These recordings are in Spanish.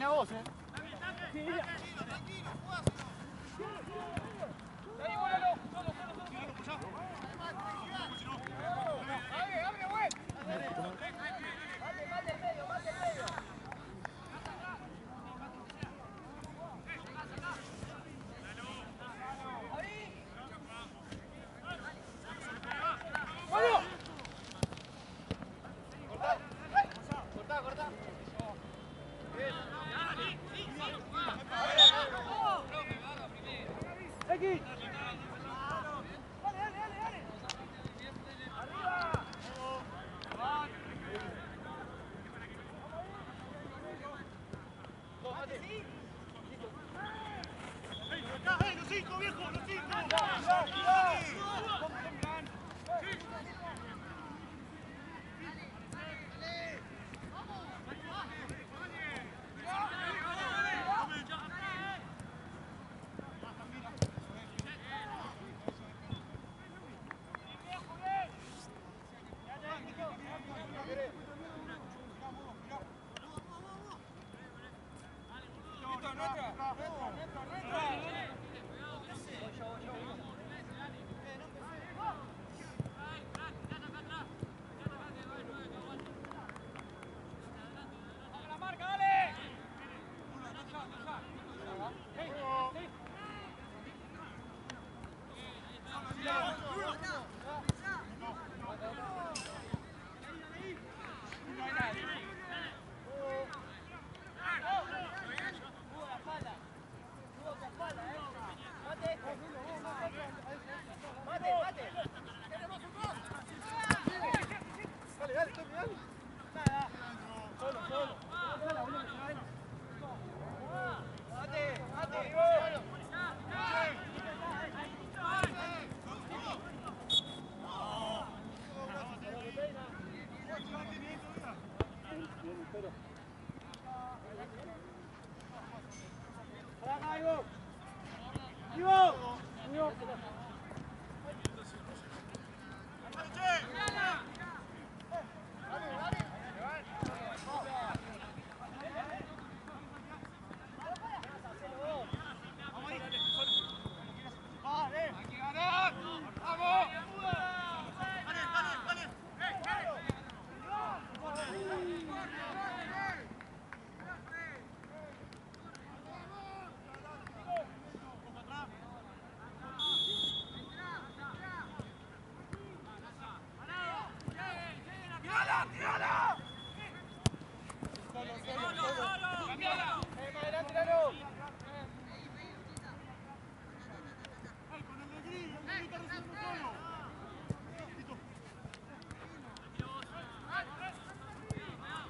termina vos, ¿eh? Sí, ya.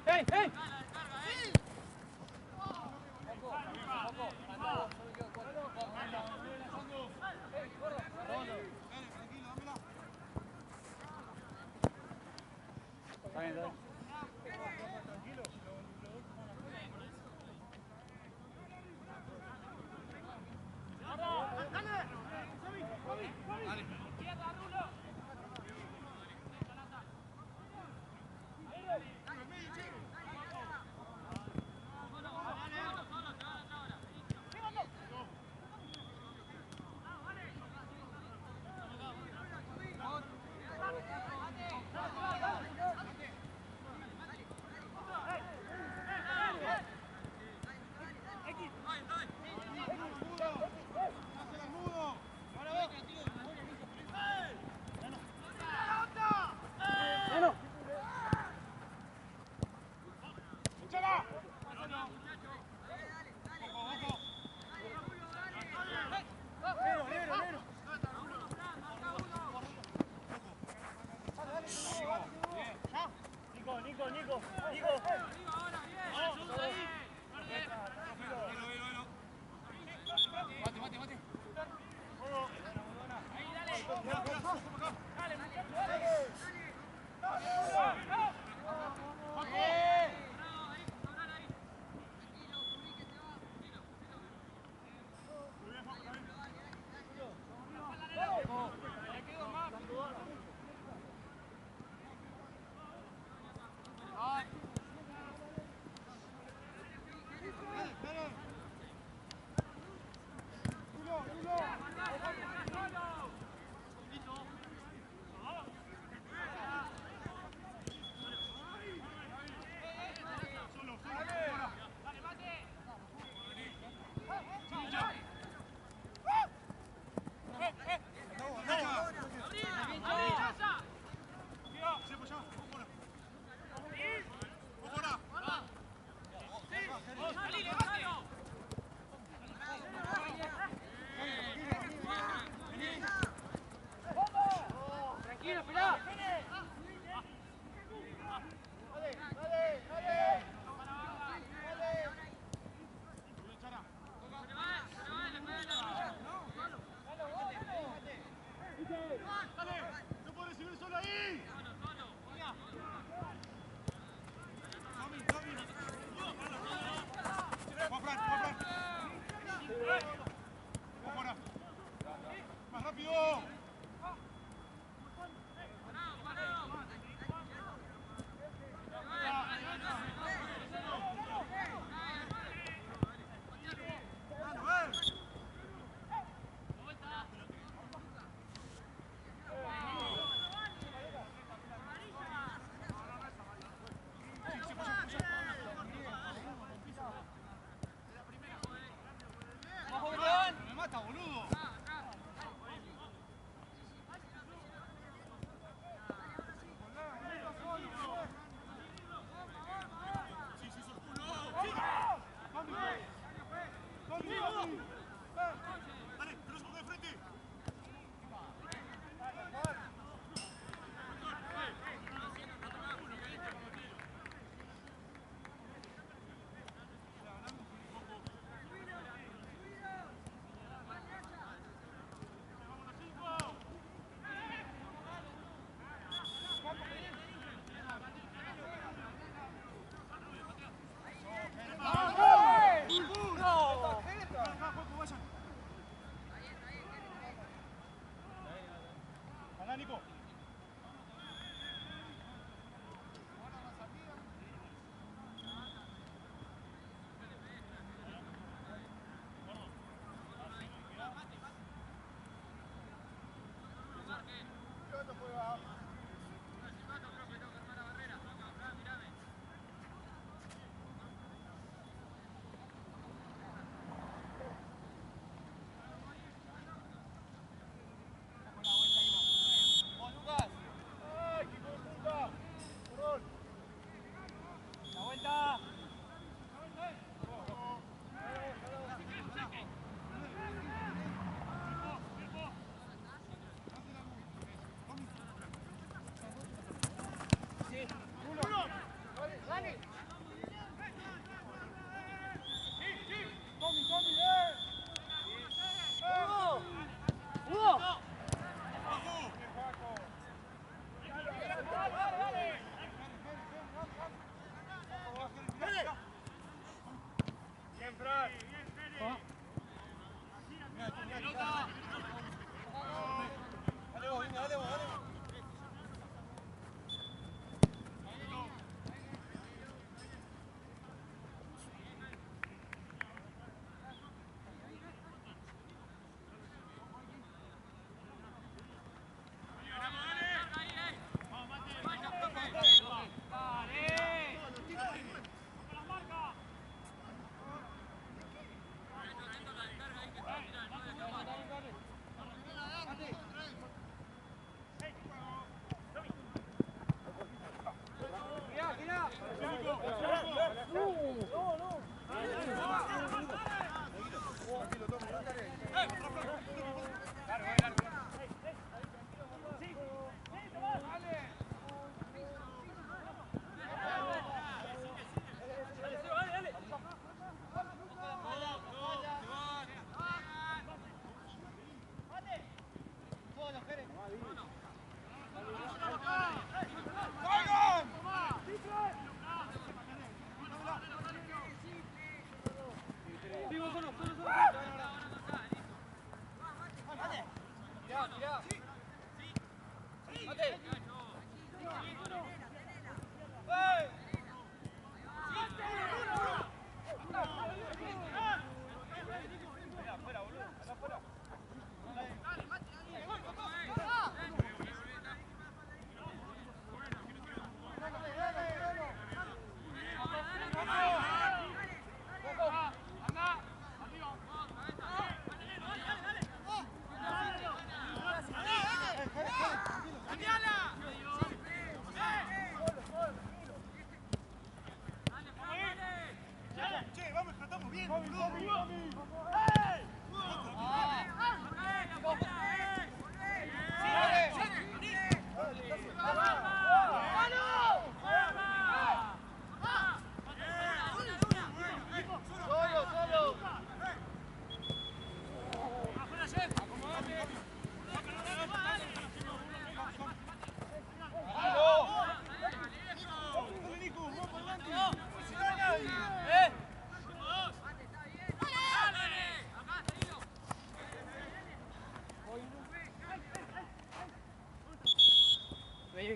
¡Hey, hey! ¡Dale, viejo!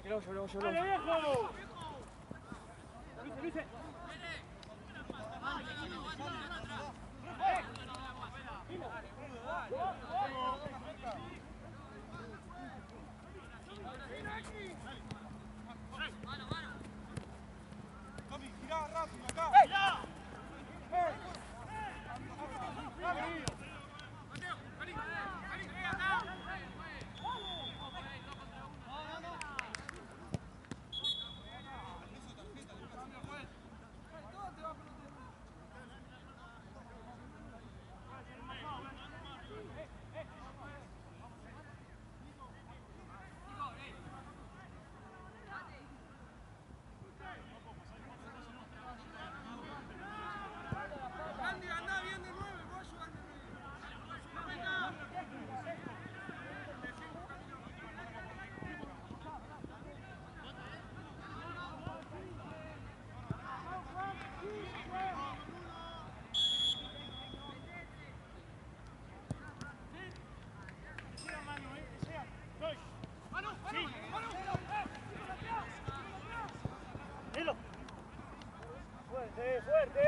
Luce, Luce. ¡Fuerte, fuerte!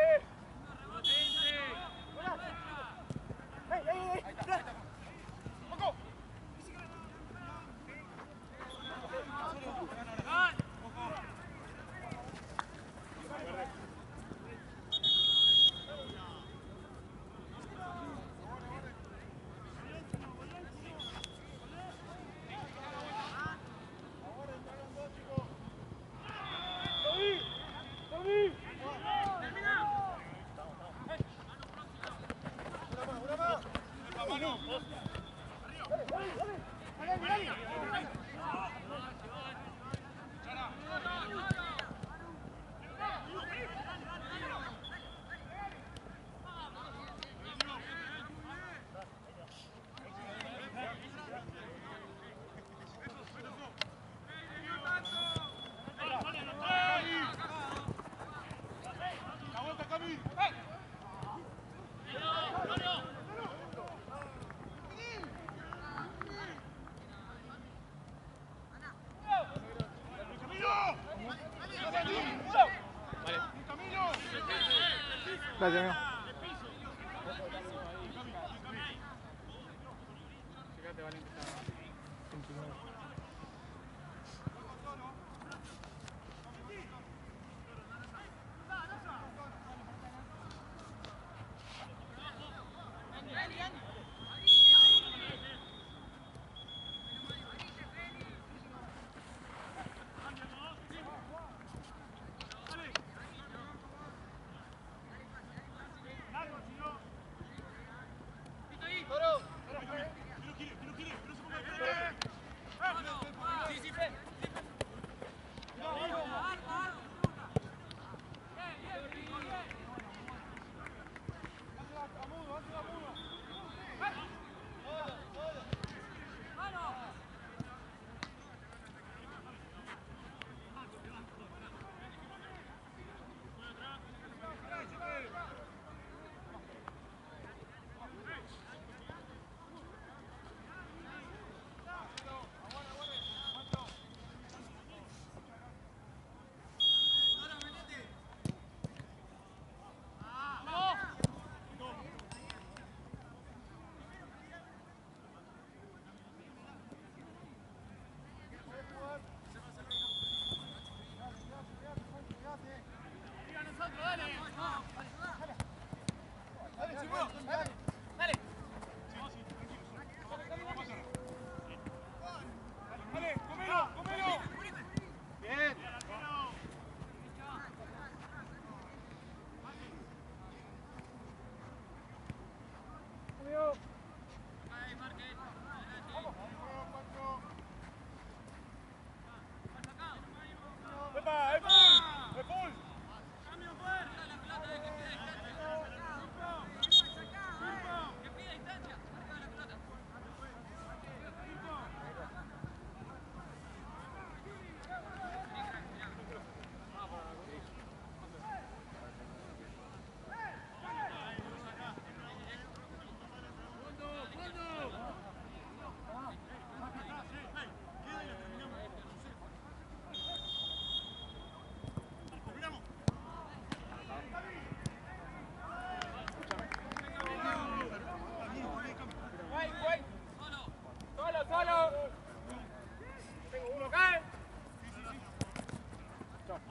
Gracias, amigo. Fíjate, Valen, que está 29.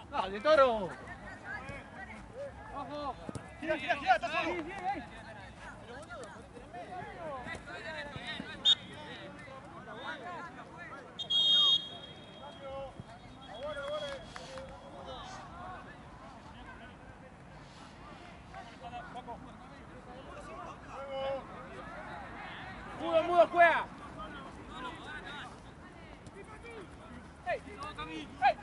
¡Dale, Toro! ¡Ojo! ¡Gira, gira, gira! ¡Está solo! ¡Mudo, mudo, juega! ¡Hey! ¡Hey!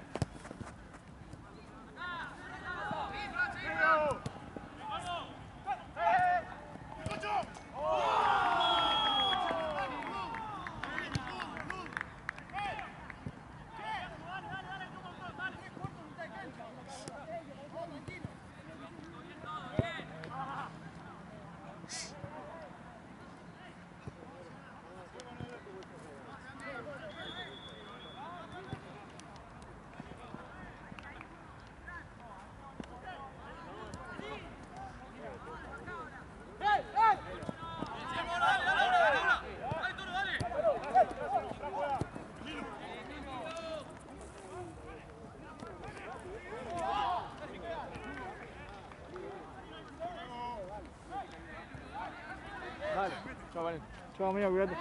vale. Chao, amigo, cuídate.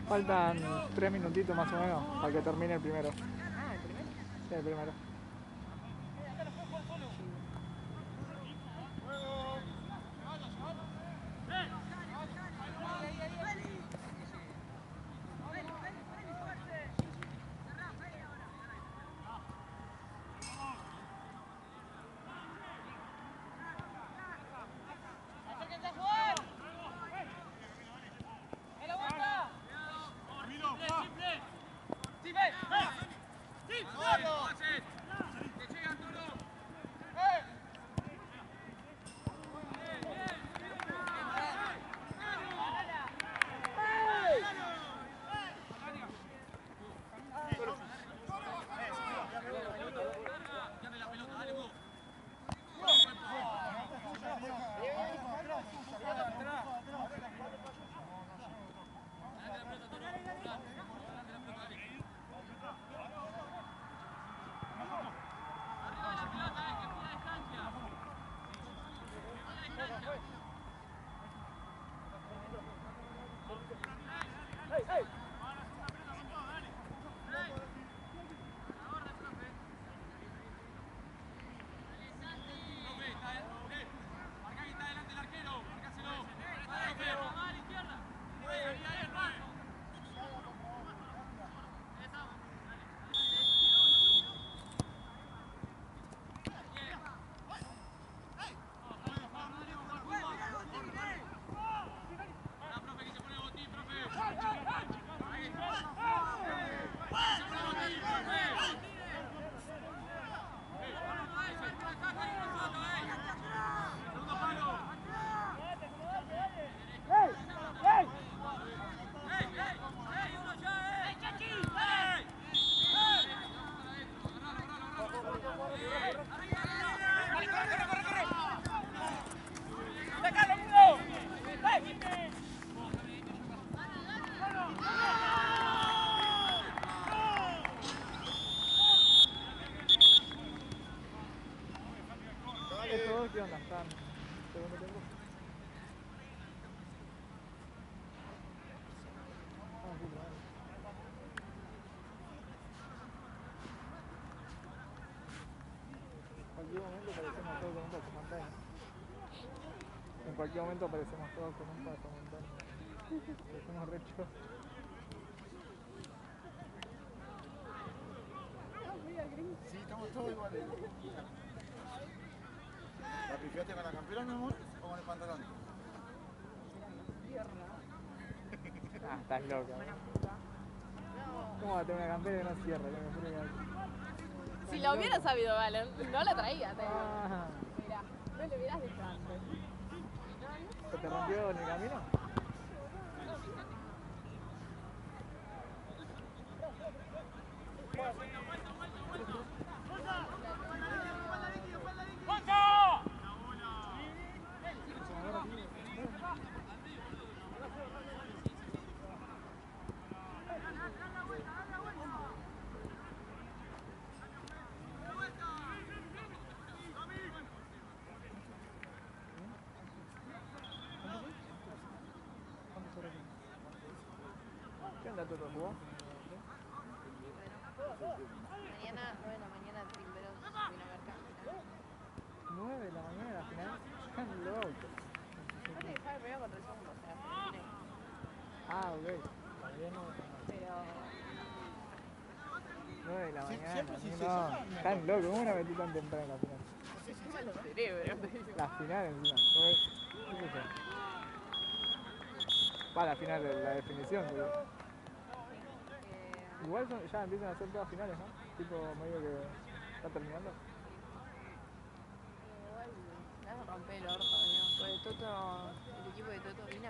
Faltan 3 minutitos más o menos para que termine el primero. Ah, ¿el primero? Sí, el primero. ¡Sí, ve! ¡Sí! ¡Vamos! están segundo tiempo. Ah, sí, claro. En cualquier momento aparecemos todos con un pasamontaña. En cualquier momento aparecemos todos con un pasamontaña. Somos rechos. Sí, estamos todos iguales. ¿La pifiaste con la campera, mi amor? ¿O con el pantalón? Ah, estás loca. ¿Cómo va a tener una campera que no cierra? Si lo hubiera sabido, vale, no la traía, te digo. Ah, Mira, no le hubieras dicho antes. ¿se te rompió en el camino? ¿Qué onda Toto? ¿Jugó? Mañana, 9 de la mañana, Timberos vino a ver Camila. 9 de la mañana la final. Están locos. Aparte que estaba el primero contra el segundo, o sea, terminé. Ah, ok. Todavía no. Pero 9 de la mañana. Siempre sí se No, llama. están locos. ¿Cómo la metí tan temprano en la final? encima los cerebros, te digo. La final encima. ¿Qué es eso? Va, la final de la definición, digo. Igual ya empiezan a ser todas finales, ¿no? Tipo medio que está terminando. Igual, me vas a romper el orto, ¿no? Porque Toto, el equipo de Toto vino.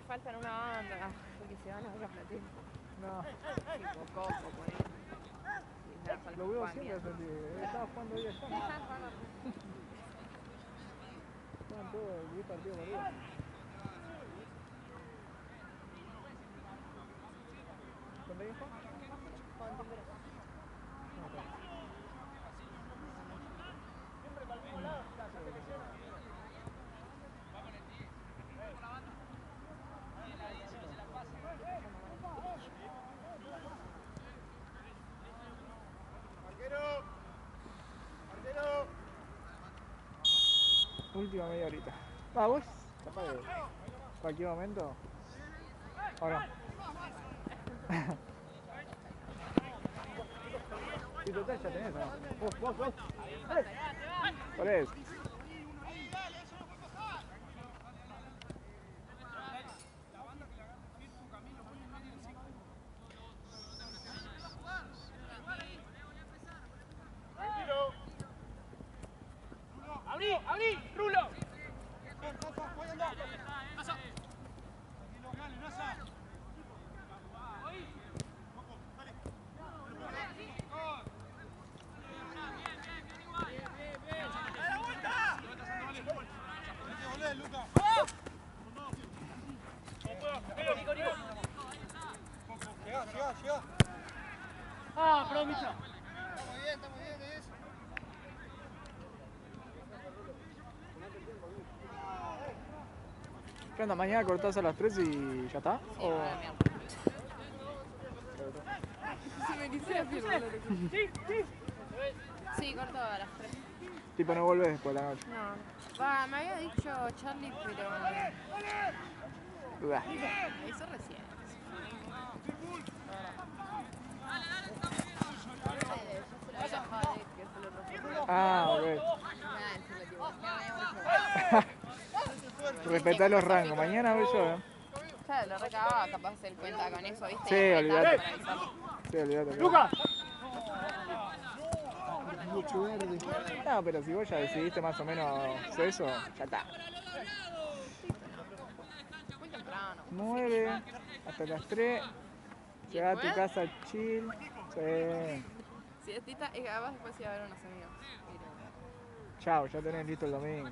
Faltan una banda, porque se van a ver a Platín. No, Tipo Coco, por ahí. Y nada, falta lo veo Juan, siempre mira. sentí. Estaba jugando hoy allá. Estaban todos 10 partidos por día. ¿Dónde dijo? Con Timberos. No, está. ¡Arquero! ¡Arquero! Última media horita. Va, vos, capaz de cualquier momento. ¿O no? Sí, total ya tenés, ¿no? Vos. ¿Cuál es? ¡Abrí! ¡Rulo! Llega. ¡Ah, perdón, Micha! Estamos bien, es. ¿Qué onda? ¿Mañana cortás a las 3 y ya está? Sí, ahora me hago. Si me quisiera firmar lo que ¡Sí! Sí, corto a las 3. Tipo, no volvés después de la noche. No. Va, me había dicho Charlie, pero Uah. me hizo recién. Ah, ok. Ya, Respetá los rangos. Mañana voy yo, Claro, lo recababa, capaz él cuenta con eso, ¿viste? Sí, Y olvidate. para avisarlo. Sí, olvídate. ¡Lucas! No, pero si vos ya decidiste más o menos eso, ya está. Muy temprano. 9 hasta las 3. ¿Y Llegá a tu después? casa chill. Sí. Siestita y capaz después iba a ver unos amigos. Chao, ya tenés listo el domingo.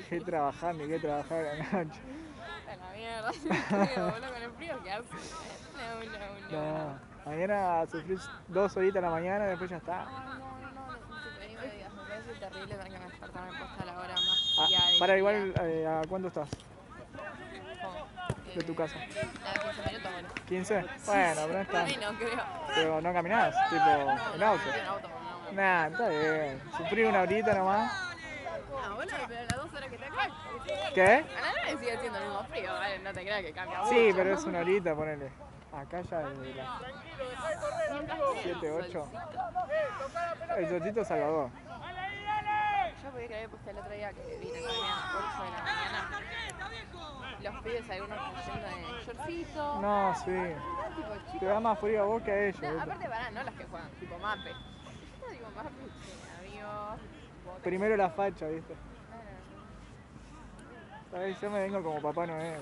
Qué trabajar ni qué trabajar a la noche. A la mierda. Digo, boludo, con el frío que hace. No. Mañana sufrís 2 horitas a la mañana y después ya está. Ay, no, ni me digas, me parece terrible. increíble tener que despertarme puesta a la hora más Ah, fría del para día. igual, ¿a cuánto estás ¿Cómo? de tu casa? Nada, 15 minutos, bueno. ¿15? Bueno, pero no está. Ay, no creo. Pero no caminás, tipo, en auto. En auto, no. Nah, está bien. Sufrí una horita nomás. Ah, bueno, pero las 2 horas que te acá. ¿Qué? A la noche sigue siendo el mismo frío, ¿vale? No te creas que cambia mucho. Sí, pero es una horita, ponele. Acá ya es las Mientras 7, 8. solcito. El solcito Salvador. Yo podía creer que el otro día que vine también a 8 de la mañana. Los pibes algunos cayendo en shortcito. No, sí. Tipo, Te chicos. da más frío a vos que a ellos. No, ¿viste? aparte para no las que juegan, tipo mape. Yo digo mape, amigos. Primero la facha, ¿viste? ¿Sabes? Yo me vengo como Papá Noel.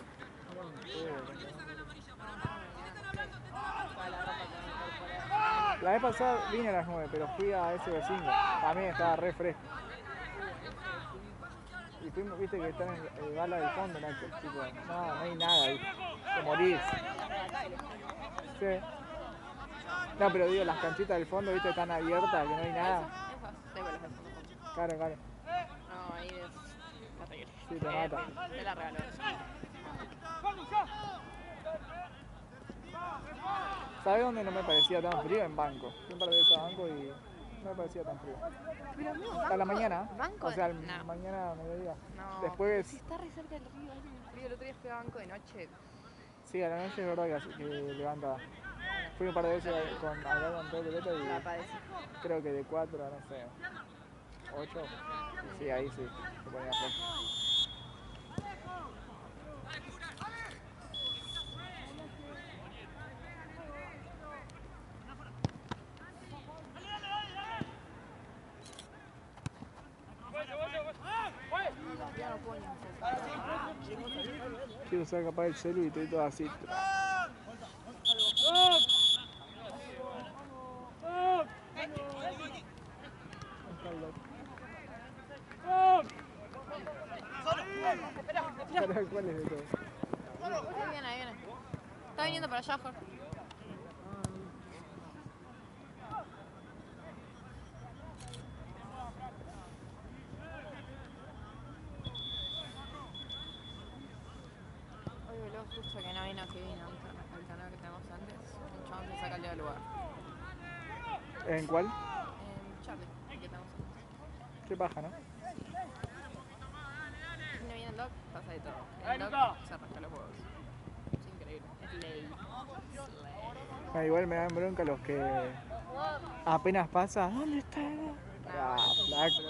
La vez pasada vine a las 9, pero fui a SB5. También estaba re fresco. Y fuimos, viste que están en el bala del fondo, Nacho. Tipo, no hay nada ahí. Te morís. Sí. No, pero digo, las canchitas del fondo, viste, están abiertas, que no hay nada. Esas, tengo las del fondo. Claro, claro. No, ahí es terrible. Sí, te mata. Te la regalo. ¿Sabes dónde no me parecía tan frío? En banco. Fui un par de veces a banco y no me parecía tan frío. Pero amigo, A la mañana. banco O sea, al no. mañana, mediodía. No. Después, Si está re cerca del río, hace un frío. El otro día fui a banco de noche. sí, a la noche es verdad que levanta. Fui un par de veces acá con todo pelota La y padecí. creo que de 4 a, no sé, 8. Sí, ahí sí, se ponía fresco. Ya no puedo ni hacer. Quiero usar capaz el celu y estoy todo así. Para, ¿cuál es de todo? Ahí viene, ahí viene. Está viniendo para allá, Jorge. Oye, luego escucho que no vino Kevin antes, el canal que tenemos antes. El chabón se saca el del lugar. ¿En cuál? Charlie, el que tenemos antes. Qué paja, ¿no? Si no viene el doc, pasa de todo. El doc se rasca los huevos. Es increíble. Es ley. Ah, igual me dan bronca los que apenas pasa. ¿Dónde está? Ah, flaco.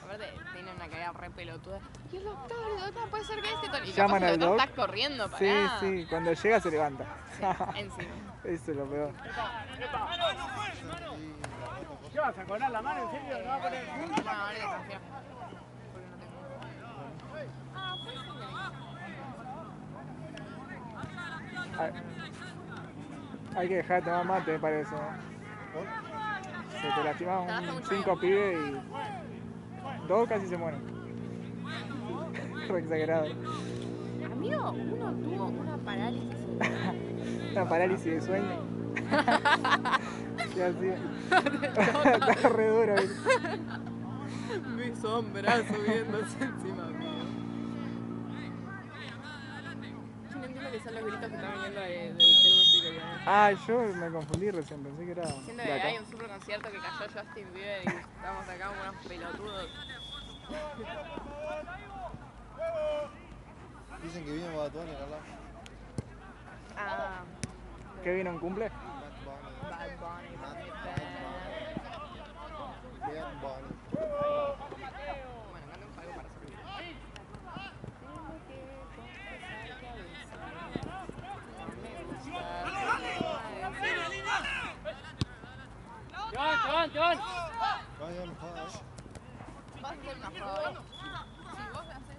Aparte, tiene una caída re pelotuda. Y el doctor, no puede ser que este ton. Y Llaman capaz el al doctor doc. está corriendo para. Sí, sí, cuando llega se levanta. Encima. Eso es lo peor. ¿Qué vas a cobrar la mano? ¿En serio? ¿No va a poner? Bueno, ahora le confío. Porque no tengo. Ah, pues sí, Hay que dejar de tomar mate, me parece. Se te lastiman mucho 5 pibes y 2 casi se mueren. Re exagerado. Amigo, uno tuvo una parálisis. Una parálisis de sueño. Y así. Está re duro. ¿Viste? Mi sombra subiéndose encima mío. Yo no entiendo que son los gritos que están viniendo del club de tiro. Ah, yo me confundí recién, pensé que era. Siento de que acá. hay un super concierto que cayó Justin Bieber y estamos acá como unos pelotudos. Dicen que viene Bad Bunny acá al lado. Ah, ¿Qué vino en cumple? Bad Bunny, Bad Bunny. Bueno, cantemos algo para servir. Tengo que confesar que a veces no me gusta. ¡Joan! Vaya, no jodas. ¿Vas a hacer una jugada hoy? Si vos la haces.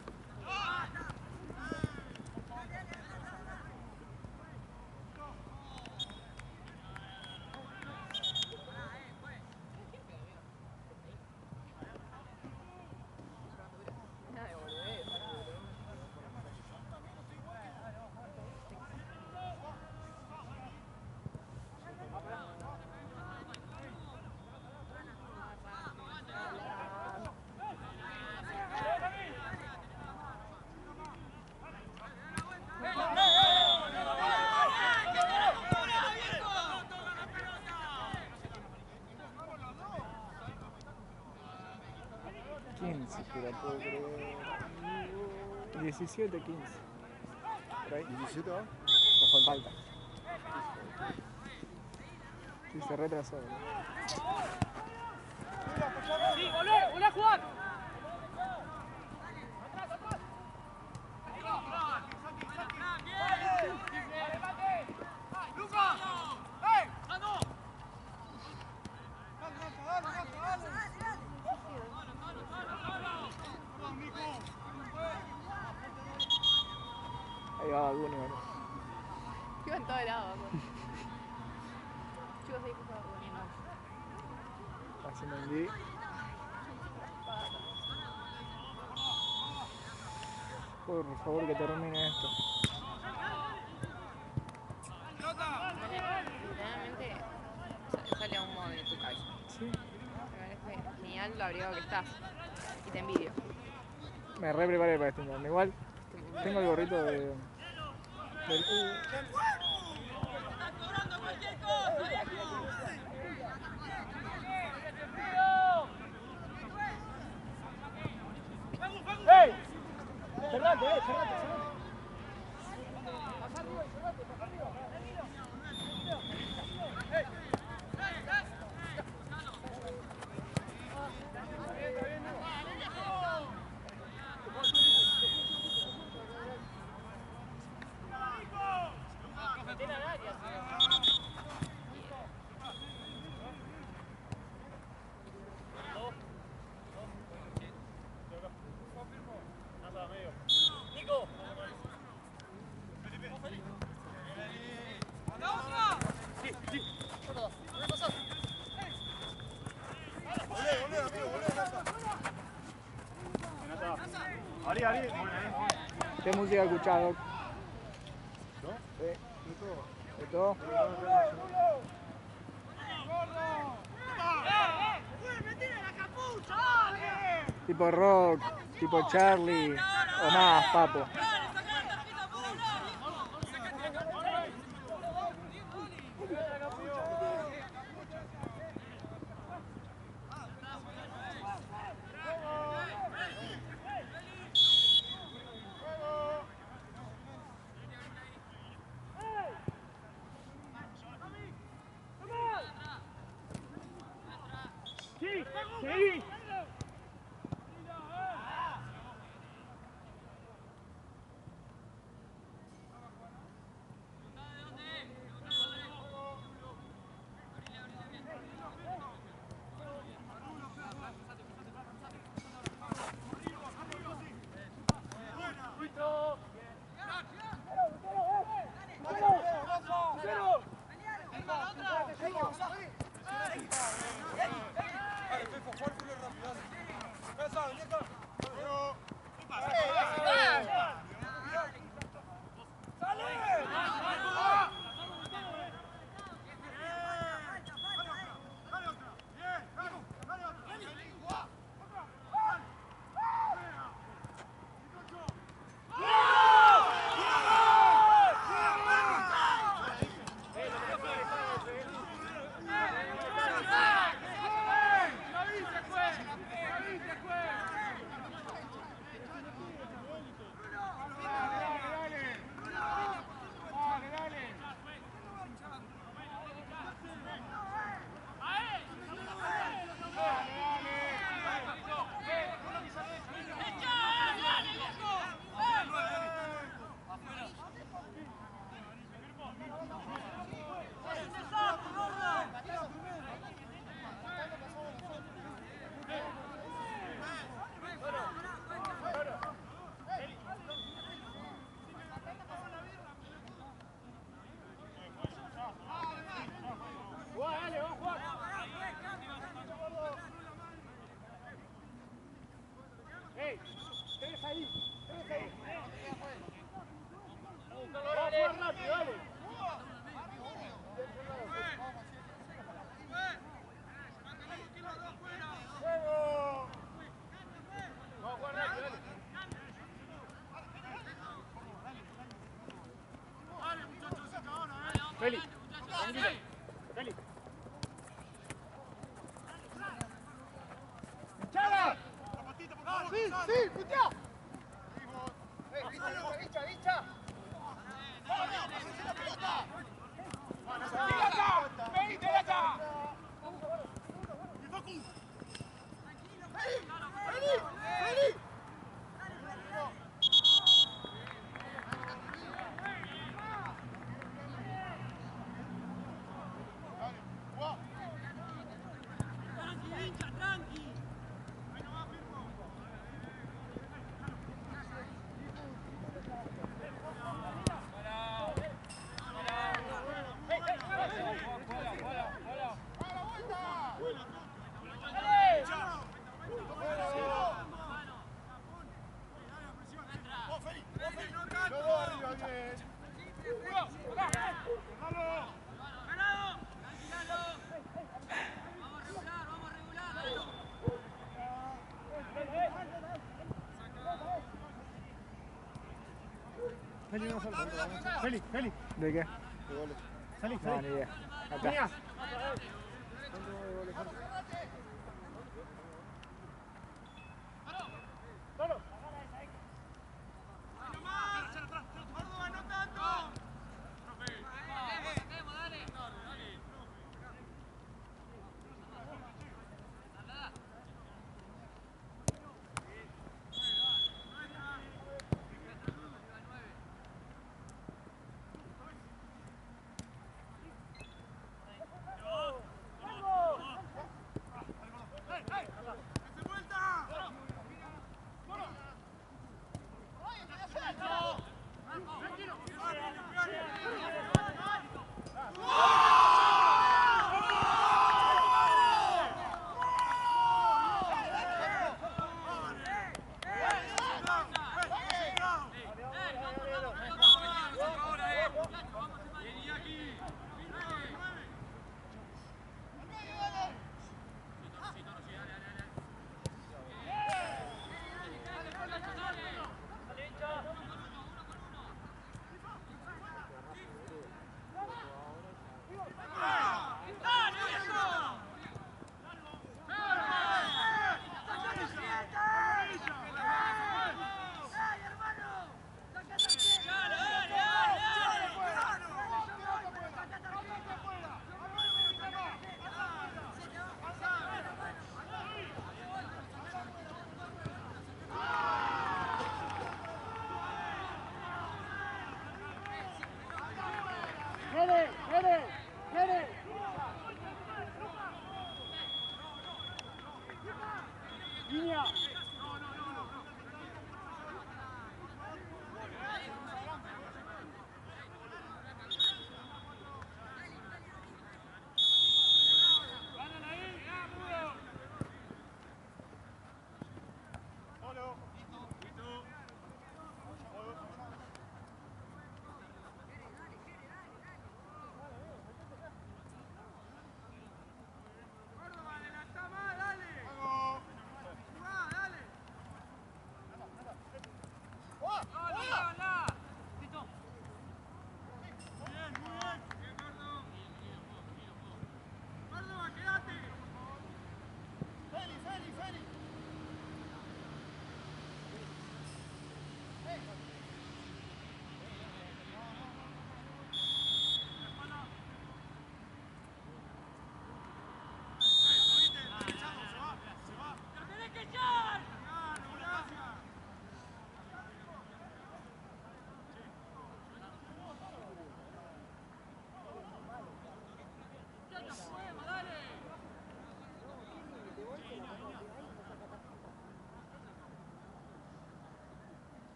Nada de boludez. 15, si la puedo creer. 17, 15. Por ahí. 17 va. Falta. Sí, se retrasó. Sí, volé a jugar. Ahí va Baguni, ¿no? Iba en todo lado. Chicos, ahí que estaba poniendo. Así me hundí. Por favor, que termine esto. Literalmente sale a un modo de tu cabeza. Sí. Me parece genial lo abrigado que estás. Y te envidio. Me re preparé para este invierno. Igual tengo el gorrito del ¡Ey! Cerrate, cerrate. Ari. ¿Qué música escuchás, Doc? ¿No? Sí. ¿De todo? Tipo rock, tipo Charlie, o más, papo. Sí. Feli. Feli. ¡Chala! Feli, Feli. ¿De qué? De goles. Salí, No, salí. ni idea. Acá. Venía. Línea.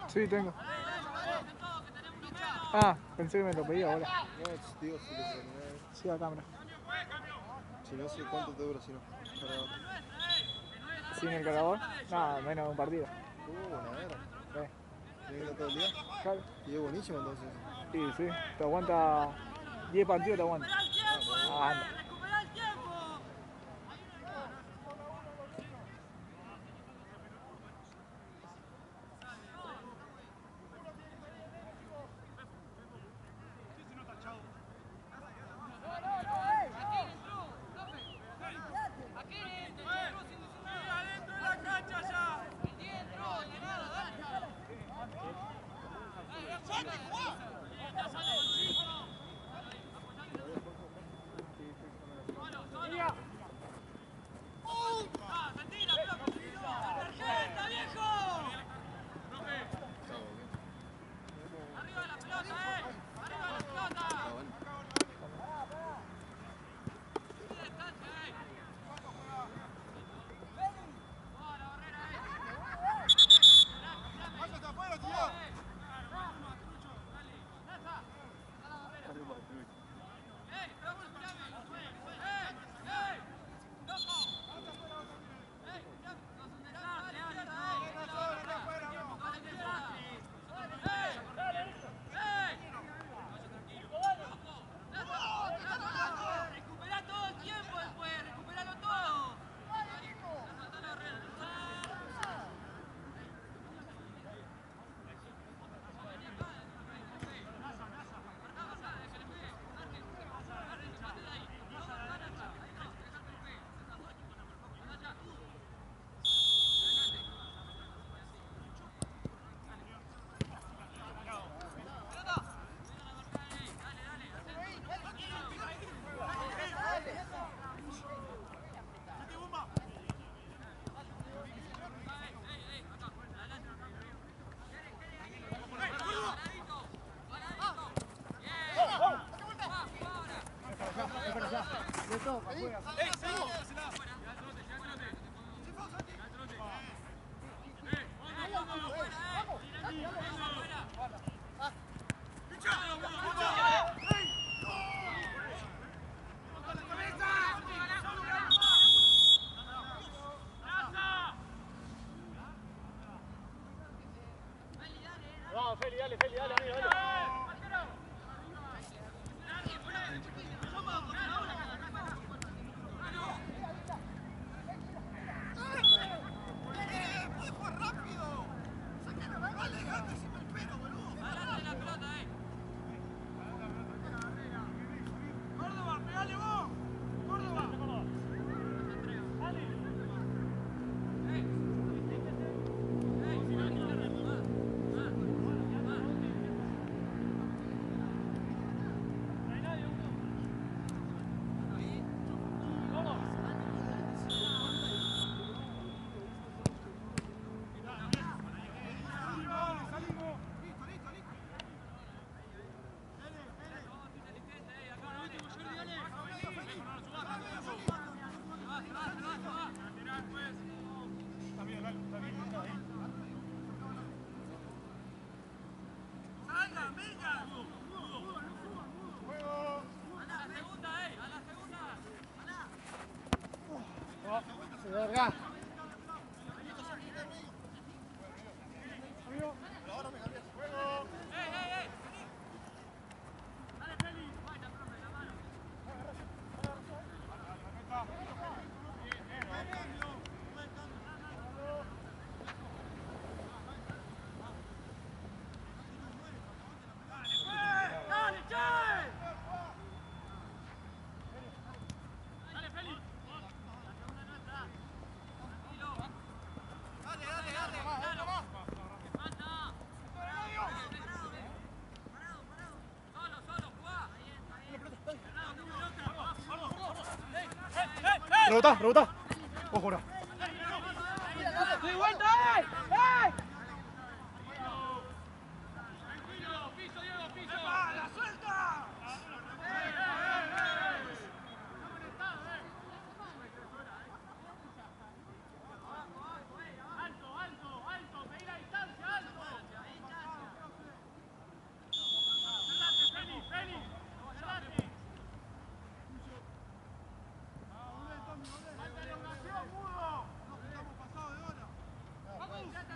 Sí, tengo. Ah, pensé que me lo pedía ahora. No, digo si lo terminás. Sí, a cámara. Si no sé cuánto te dura, si no. Cargador. ¿Sin el cargador? Nada, menos de un partido. Una era. Sí. ¿Tienes que ir todo el día? Claro. Y es buenísimo entonces. Sí, sí. Te aguanta 10 partidos, te aguanta. Ah, anda. Vamos, Feli, dale, amigo, dale. Verga. Rebotá. Ojo ahora. ¡Sí, vuelta! ¡Ey! ¡Ey! ¡Vamos!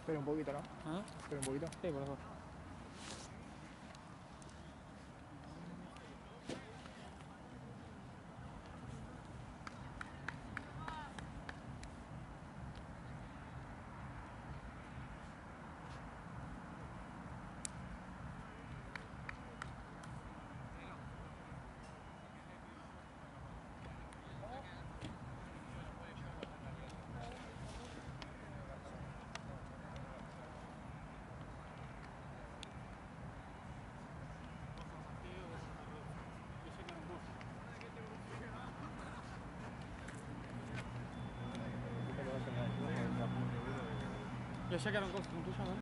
Espera un poquito, ¿no? ¿Ah? Espera un poquito. Sí, por favor. Ya sacaron cosas con tuya, ¿no?